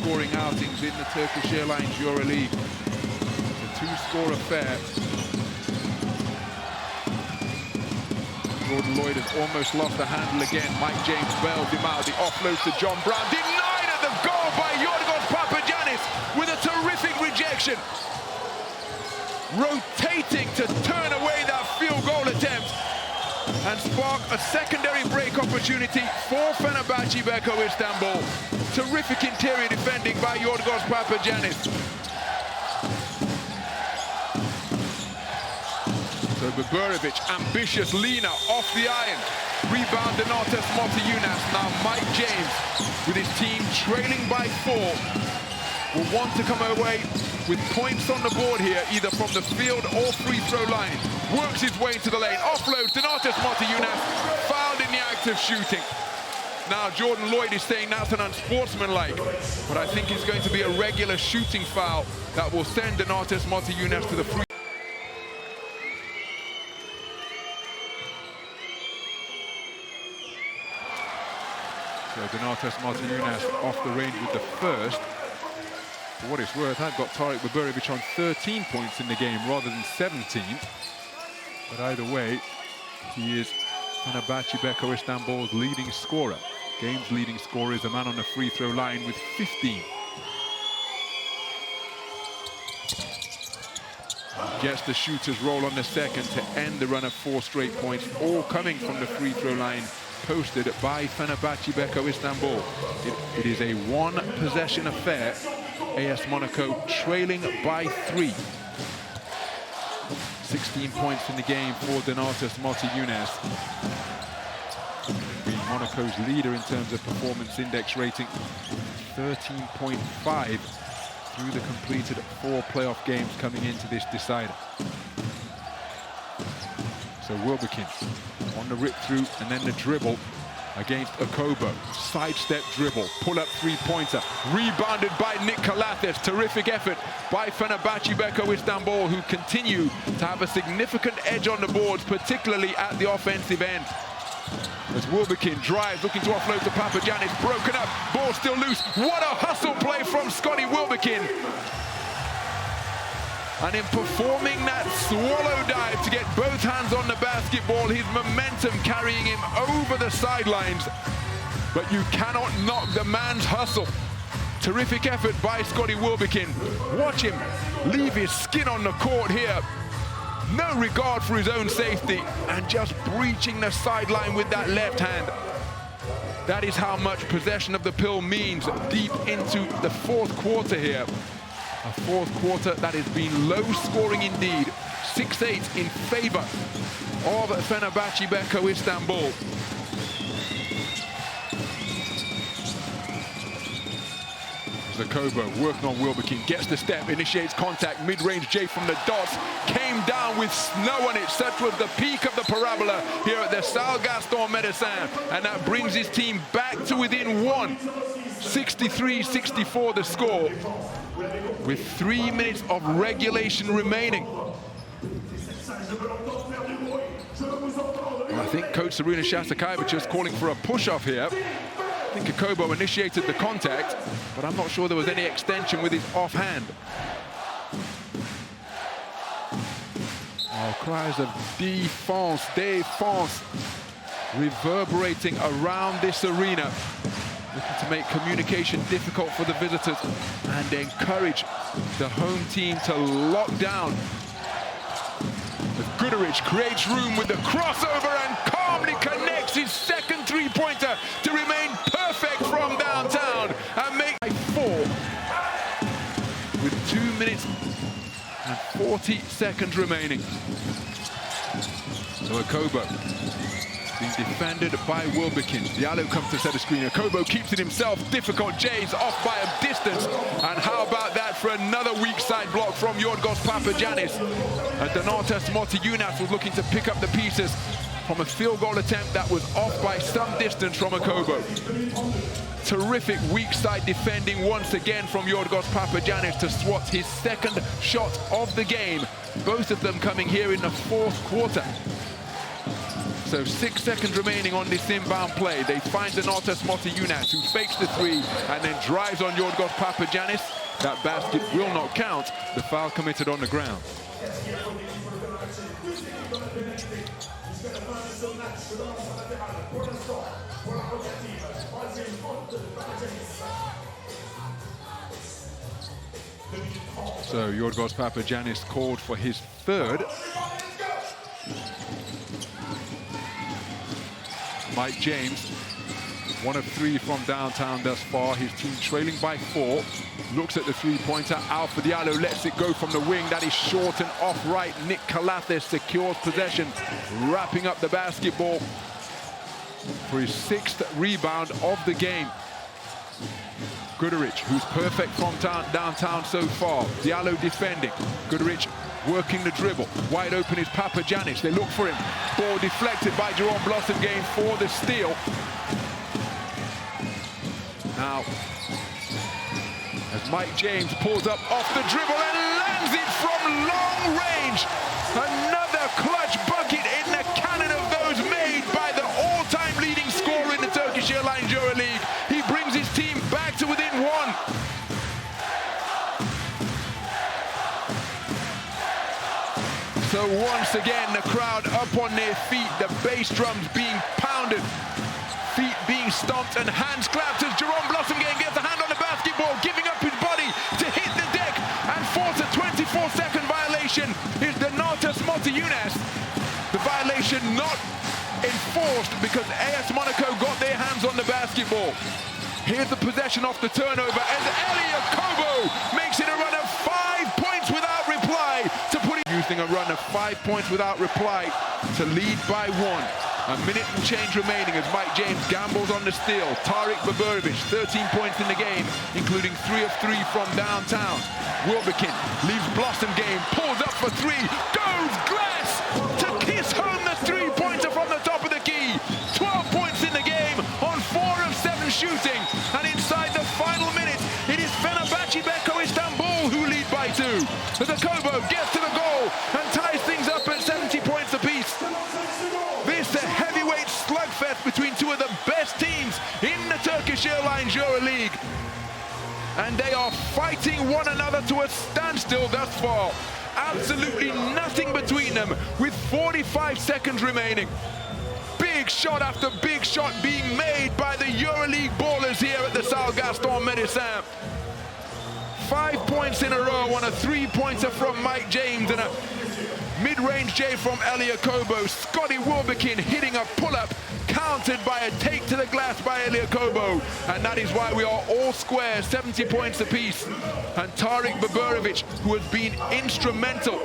scoring outings in the Turkish Airlines EuroLeague. It's a two-score affair. Jordan Lloyd has almost lost the handle again. Mike James bails him out. The offload to John Brown. Denied at the goal by Yorgos Papagiannis with a terrific rejection. Rotating to turn away that field goal attempt and spark a secondary break opportunity for Fenerbahce Beko Istanbul. Terrific interior defending by Yorgos Papagiannis. So Beberovic, ambitious leaner off the iron. Rebound Donatas Motiejunas. Now Mike James, with his team trailing by 4, will want to come away with points on the board here, either from the field or free throw line. Works his way to the lane. Offload Donatas Motiejunas, fouled in the act of shooting. Now Jordan Lloyd is saying that's an unsportsmanlike, but I think it's going to be a regular shooting foul that will send Donatas Motiejunas to the free. So Donatas Motiejunas off the range with the first. For what it's worth, I've got Tarek Beberovic on 13 points in the game rather than 17. But either way, he is Fenerbahce Beko Istanbul's leading scorer. Game's leading scorer is a man on the free throw line with 15. Gets the shooter's roll on the second to end the run of 4 straight points, all coming from the free throw line posted by Fenerbahce Beko Istanbul. It is a one-possession affair. AS Monaco trailing by 3. 16 points in the game for Donatas Motiejunas. Being Monaco's leader in terms of performance index rating, 13.5 through the completed 4 playoff games coming into this decider. So Wilbekin on the rip through and then the dribble against Okobo. Sidestep dribble, pull-up three-pointer, rebounded by Nick Calathes. Terrific effort by Fenerbahce Beko Istanbul, who continue to have a significant edge on the boards, particularly at the offensive end. As Wilbekin drives, looking to offload to Papagiannis, broken up, ball still loose. What a hustle play from Scotty Wilbekin. And in performing that swallow dive to get both hands on the basketball, his momentum carrying him over the sidelines. But you cannot knock the man's hustle. Terrific effort by Scotty Wilbekin. Watch him leave his skin on the court here. No regard for his own safety and just breaching the sideline with that left hand. That is how much possession of the pill means deep into the 4th quarter here. A 4th quarter that has been low scoring indeed. 6-8 in favor of Fenerbahce Beko Istanbul. Okobo working on Wilbekin, gets the step, initiates contact, mid-range J from the dots, came down with snow on it. Such was the peak of the parabola here at the Salle Gaston Médecin, and that brings his team back to within 1. 63-64 the score, with 3 minutes of regulation remaining. I think Coach Serena Shastakevich is calling for a push-off here. I think Okobo initiated the contact, but I'm not sure there was any extension with his offhand. Oh, cries of défense, défense, reverberating around this arena, looking to make communication difficult for the visitors and encourage the home team to lock down. As Guduric creates room with the crossover and calmly connects his second three-pointer to remain perfect from downtown and make 4 with 2 minutes and 40 seconds remaining. So Okobo being defended by Wilbekin. Diallo comes to set a screen. Okobo keeps it himself. Difficult. Jay's off by a distance. And how about that for another weak side block from Yorgos Papagiannis? Donatas Motiejunas was looking to pick up the pieces from a field goal attempt that was off by some distance from Okobo. Terrific weak side defending once again from Yorgos Papagiannis to swat his second shot of the game. Both of them coming here in the 4th quarter. So 6 seconds remaining on this inbound play. They find Donatas Motiejunas, who fakes the three and then drives on Yorgos Papagiannis. That basket will not count. The foul committed on the ground. So Yorgos Papagiannis called for his third. Mike James, 1 of 3 from downtown thus far. His team trailing by 4. Looks at the three-pointer. Alpha Diallo lets it go from the wing. That is short and off right. Nick Calathes secures possession, wrapping up the basketball for his 6th rebound of the game. Goodrich, who's perfect from downtown so far. Diallo defending. Goodrich working the dribble. Wide open is Papagiannis. They look for him. Ball deflected by Jerome Blossomgame for the steal. Now, as Mike James pulls up off the dribble and lands it from long range. Another clutch bucket in the cannon of those made by the all-time leading scorer in the Turkish Airlines EuroLeague. He brings his team back to within 1. So once again, the crowd up on their feet, the bass drums being pounded, feet being stomped and hands clapped as Jerome Blossomgame gets a hand on the basketball, giving up his body to hit the deck and force a 24-second violation is Donatas Motiejunas. The violation not enforced because AS Monaco got their hands on the basketball. Here's the possession off the turnover as Elia Kobo makes it a run of 5 points without reply to put it. Using a run of 5 points without reply to lead by 1. A minute and change remaining as Mike James gambles on the steal. Tarik Baburovic, 13 points in the game, including 3 of 3 from downtown. Wilbekin leaves Blossomgame, pulls up for 3, goes glass to kiss home the three-pointer from the top of the key. 12 points in the game on 4 of 7 shooting. And inside the final minute, it is Fenerbahce Beko Istanbul who lead by 2. As the Kobo gets to the goal and ties things up at 70 points apiece. This is a heavyweight slugfest between 2 of the best teams in the Turkish Airlines EuroLeague. And they are fighting one another to a standstill thus far. Absolutely nothing between them with 45 seconds remaining. Big shot after big shot being made by the EuroLeague ballers here at the Salle Gaston Médecin. 5 points in a row on a 3-pointer from Mike James and a mid-range J from Elia Kobo. Scotty Wilbekin hitting a pull-up, countered by a take to the glass by Elia Kobo. And that is why we are all square, 70 points apiece. And Tarik Baburovic, who has been instrumental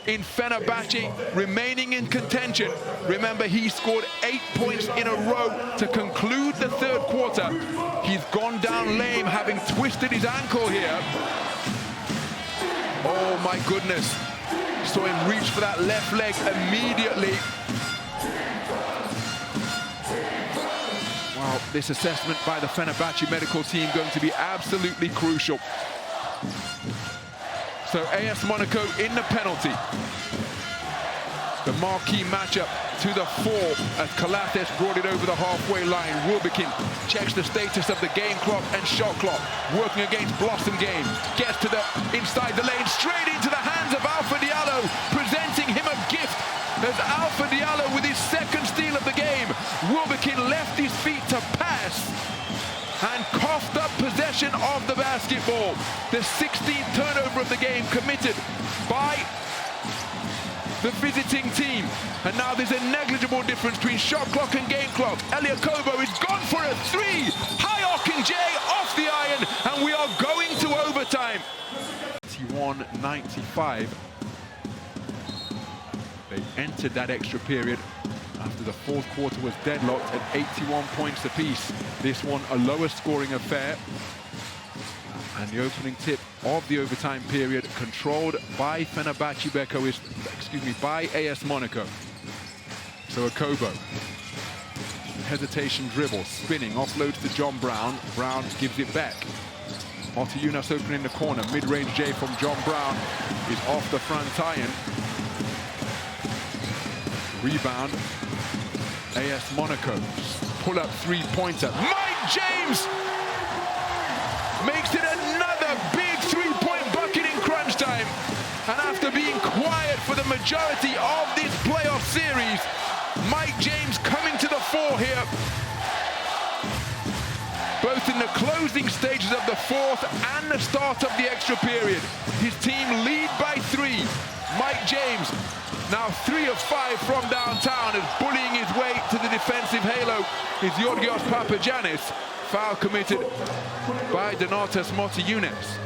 in Fenerbahce remaining in contention. Remember, he scored 8 points in a row to conclude the 3rd quarter. He's gone down lame, having twisted his ankle here. Oh my goodness. Saw him reach for that left leg immediately. Wow, this assessment by the Fenerbahce medical team going to be absolutely crucial. So AS Monaco in the penalty. The marquee matchup to the 4 as Calathes brought it over the halfway line. Wilbekin checks the status of the game clock and shot clock. Working against Blossomgame. Gets to the inside the lane, straight into the hands of Alpha Diallo, presenting him a gift as Alpha Diallo with his 2nd steal of the game. Wilbekin left his feet to pass and coughed up possession of the basketball. The 16th turnover of the game committed by the visiting team. And now there's a negligible difference between shot clock and game clock. Elia Kobo is gone for a 3. High-arcing J off the iron, and we are going to overtime. 91-95. They entered that extra period after the 4th quarter was deadlocked at 81 points apiece. This one a lower scoring affair. And the opening tip of the overtime period controlled by Fenerbahce Beko is, by AS Monaco. So a Kobo. Hesitation dribble, spinning, offloads to John Brown. Brown gives it back. Motiejunas opening the corner. Mid-range J from John Brown is off the front iron. Rebound AS Monaco, pull-up three-pointer. Mike James makes it another big three-point bucket in crunch time. And after being quiet for the majority of this playoff series, Mike James coming to the fore here. Both in the closing stages of the fourth and the start of the extra period. His team lead by 3. Mike James, now 3 of 5 from downtown, is bullying his way to the defensive halo. Is Georgios Papagiannis. Foul committed by Donatas Motiejunas.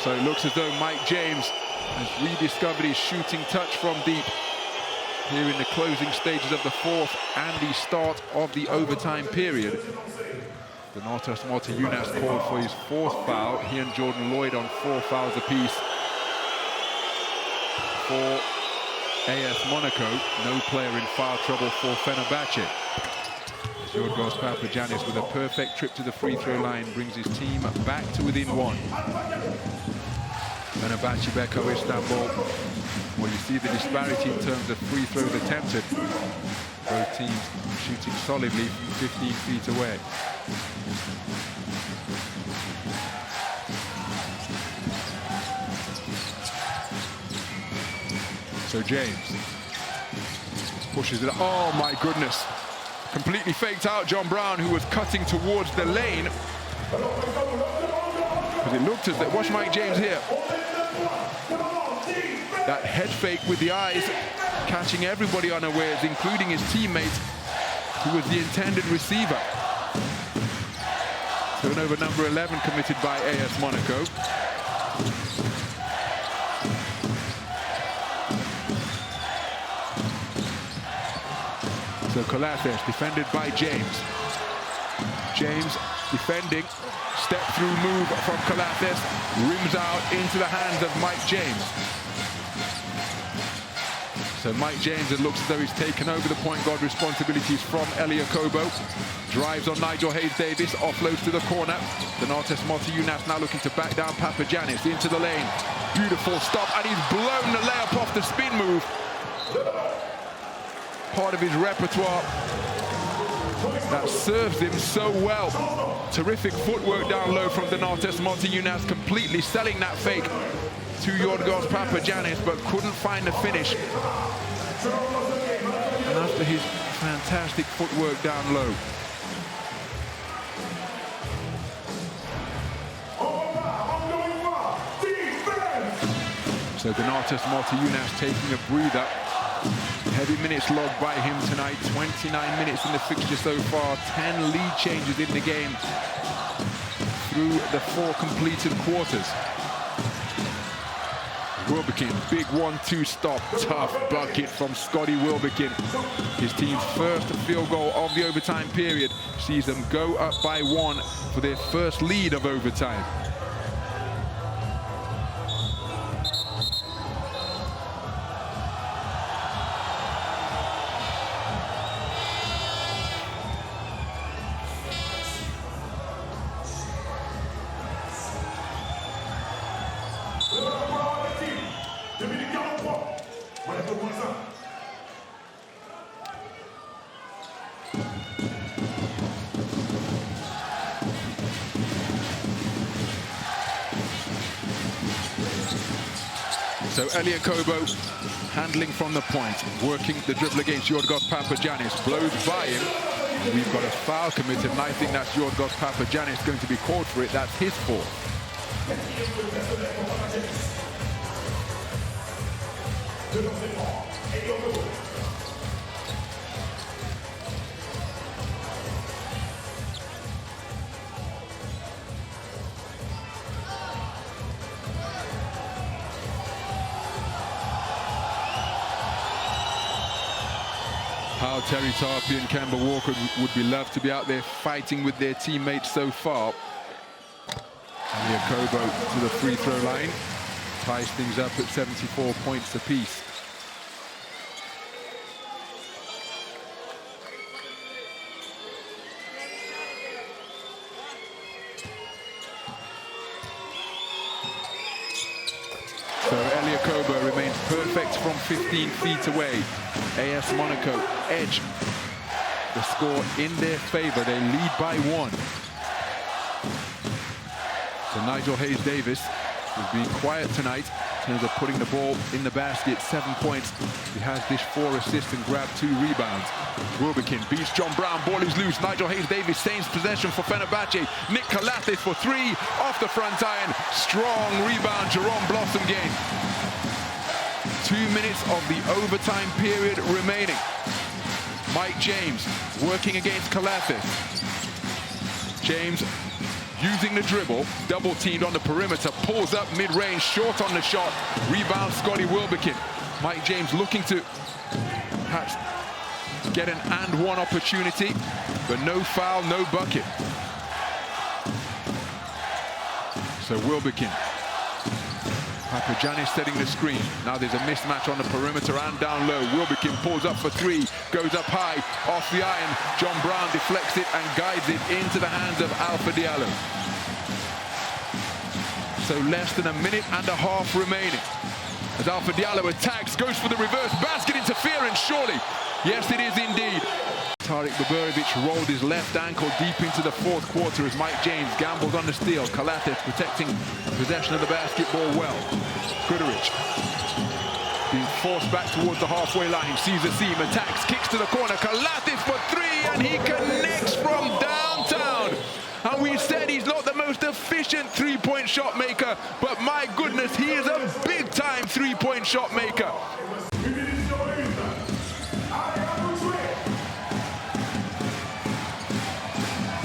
So it looks as though Mike James has rediscovered his shooting touch from deep here in the closing stages of the fourth and the start of the overtime period. Donatas Motiejunas called for his 4th foul. He and Jordan Lloyd on 4 fouls apiece. For AS Monaco, no player in foul trouble for Fenerbahce. Georgios Papagiannis with a perfect trip to the free throw line brings his team back to within 1. Fenerbahce Beko Istanbul, well, you see the disparity in terms of free throws attempted. Both teams shooting solidly from 15 feet away. So James pushes it. Oh my goodness. Completely faked out John Brown, who was cutting towards the lane. Because it looked as though, watch Mike James here. That head fake with the eyes, catching everybody unawares, including his teammate, who was the intended receiver. Turnover number 11 committed by AS Monaco. So Calathes defended by James. James defending, step through move from Calathes, rims out into the hands of Mike James. So Mike James, it looks as though he's taken over the point guard responsibilities from Elie Okobo. Drives on Nigel Hayes-Davis, offloads to the corner. Donatas Motiejunas now looking to back down Papagiannis into the lane. Beautiful stop, and he's blown the layup off the spin move. Part of his repertoire that serves him so well. Terrific footwork down low from Donatas Motiejunas, completely selling that fake to Georgios Papagiannis, but couldn't find the finish. And after his fantastic footwork down low. So Donatas Motiejunas taking a breather. Heavy minutes logged by him tonight. 29 minutes in the fixture so far. 10 lead changes in the game through the 4 completed quarters. Wilbekin, big 1-2 stop. Tough bucket from Scotty Wilbekin. His team's first field goal of the overtime period sees them go up by 1 for their first lead of overtime. So Elie Okobo handling from the point, working the dribble against Georgios Papagiannis, blows by him. We've got a foul committed, and I think that's Georgios Papagiannis going to be called for it. That's his fault. How Terry Tarpey and Kemba Walker would be loved to be out there fighting with their teammates so far. Elie Okobo to the free throw line, ties things up at 74 points apiece. Kobo remains perfect from 15 feet away. AS Monaco edge the score in their favor. They lead by 1. So Nigel Hayes-Davis has been quiet tonight in terms of putting the ball in the basket. 7 points. He has dished 4 assists and grabbed 2 rebounds. Wilbekin beats John Brown. Ball is loose. Nigel Hayes-Davis saves possession for Fenerbahce. Nick Calathes for 3 off the front iron. Strong rebound. Jerome Blossom gain. 2 minutes of the overtime period remaining. Mike James working against Calathes. James using the dribble, double teamed on the perimeter, pulls up mid-range, short on the shot, rebound Scotty Wilbekin. Mike James looking to perhaps get an and-one opportunity, but no foul, no bucket. So Wilbekin. Papagiannis setting the screen. Now there's a mismatch on the perimeter and down low. Wilbekin pulls up for 3, goes up high, off the iron. John Brown deflects it and guides it into the hands of Alpha Diallo. So less than a minute and a half remaining. As Alpha Diallo attacks, goes for the reverse basket interference, surely. Yes, it is indeed. Tarik Baburevic rolled his left ankle deep into the 4th quarter as Mike James gambles on the steal. Calathes protecting possession of the basketball well. Goodrich being forced back towards the halfway line. Sees the seam, attacks, kicks to the corner. Calathes for 3 and he connects from downtown. And we said he's not the most efficient 3-point shot maker, but my goodness, he is a big-time 3-point shot maker.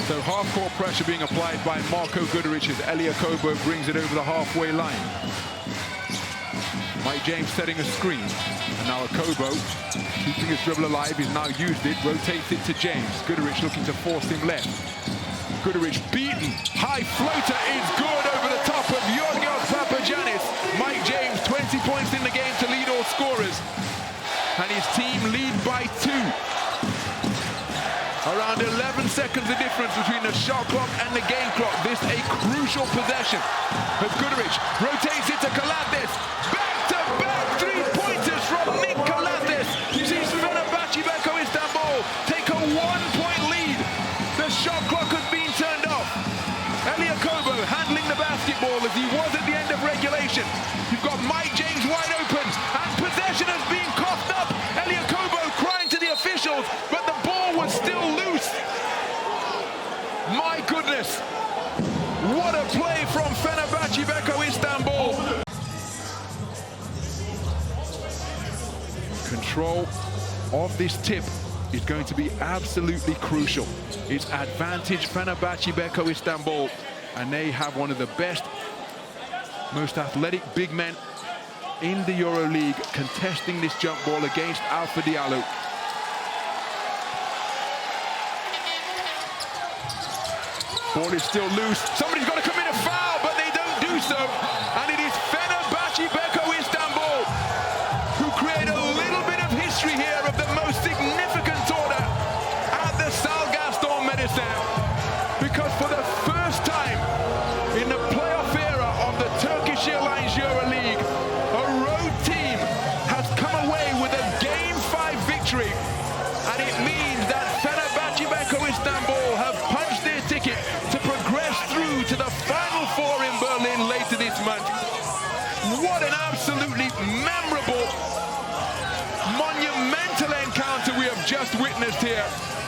So half-court pressure being applied by Marko Guduric as Elia Kobo brings it over the halfway line. Mike James setting a screen. And now Kobo keeping his dribble alive. He's now used it, rotates it to James. Guduric looking to force him left. Guduric beaten. High floater is good over the top of Yorgos Papagiannis. Mike James, 20 points in the game to lead all scorers. And his team lead by 2. Around 11 seconds the difference between the shot clock and the game clock. This a crucial possession. As Guduric rotates it to Calathes. Back-to-back 3-pointers from Nick Calathes. Sees Fenerbahce Istanbul take a 1-point lead. The shot clock has been turned off. Elia Kobo handling the basketball as he was at the end of regulation. You've got Mike James wide open and possession has been coughed up. Elia Kobo crying to the officials, but the ball was still loose. My goodness, what a play from Fenerbahce Istanbul. Control of this tip is going to be absolutely crucial. It's advantage Fenerbahce Istanbul, and they have one of the best, most athletic big men in the EuroLeague contesting this jump ball against Alpha Diallo. Ball is still loose. Somebody's got to commit a foul, but they don't do so. And it is Fenerbahce Istanbul who create a little bit of history here of the most significant order at the Salgaston Medicine. Because for the first time in the playoff era of the Turkish Airlines EuroLeague, a road team has come away with a Game 5 victory. And it means that Fenerbahce Istanbul have punched their ticket to progress through to the Final Four in Berlin later this month. What an absolutely memorable, monumental encounter we have just witnessed here.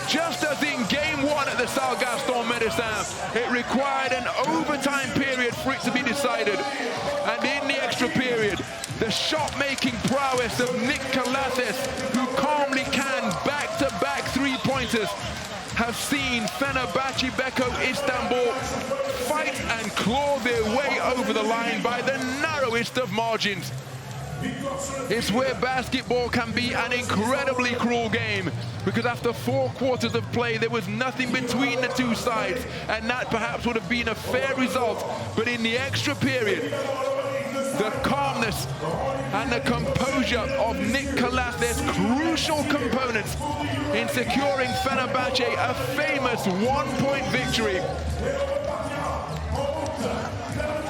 Just as in Game 1 at the Salgaston Medicine, it required an overtime period for it to be decided. And in the extra period, the shot-making prowess of Nick Calathes, who calmly can back-to-back 3-pointers, have seen Fenerbahce Istanbul fight and claw their way over the line by the narrowest of margins. It's where basketball can be an incredibly cruel game, because after 4 quarters of play there was nothing between the two sides, and that perhaps would have been a fair result. But in the extra period, the calmness and the composure of Nick Calathes, crucial components in securing Fenerbahce a famous 1-point victory.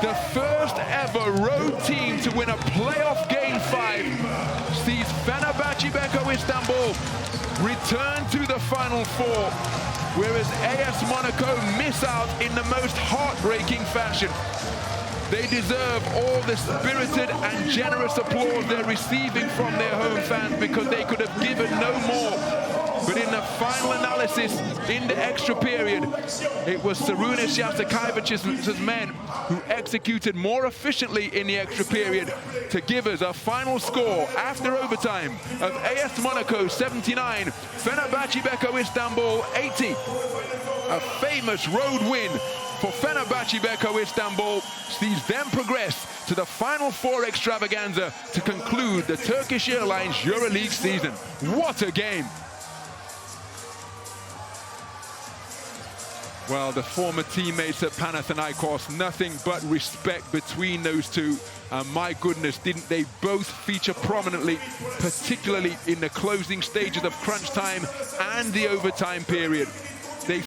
The first ever road team to win a playoff game Beko Istanbul return to the Final Four, whereas AS Monaco miss out in the most heartbreaking fashion. They deserve all the spirited and generous applause they're receiving from their home fans, because they could have given no more. But in the final analysis, in the extra period, it was Sarunas Jasikevich's men who executed more efficiently in the extra period to give us a final score after overtime of AS Monaco 79, Fenerbahce Beko Istanbul 80. A famous road win for Fenerbahce Beko Istanbul sees them progress to the Final Four extravaganza to conclude the Turkish Airlines EuroLeague season. What a game! Well, the former teammates at Panathinaikos, nothing but respect between those two. And my goodness, didn't they both feature prominently, particularly in the closing stages of crunch time and the overtime period.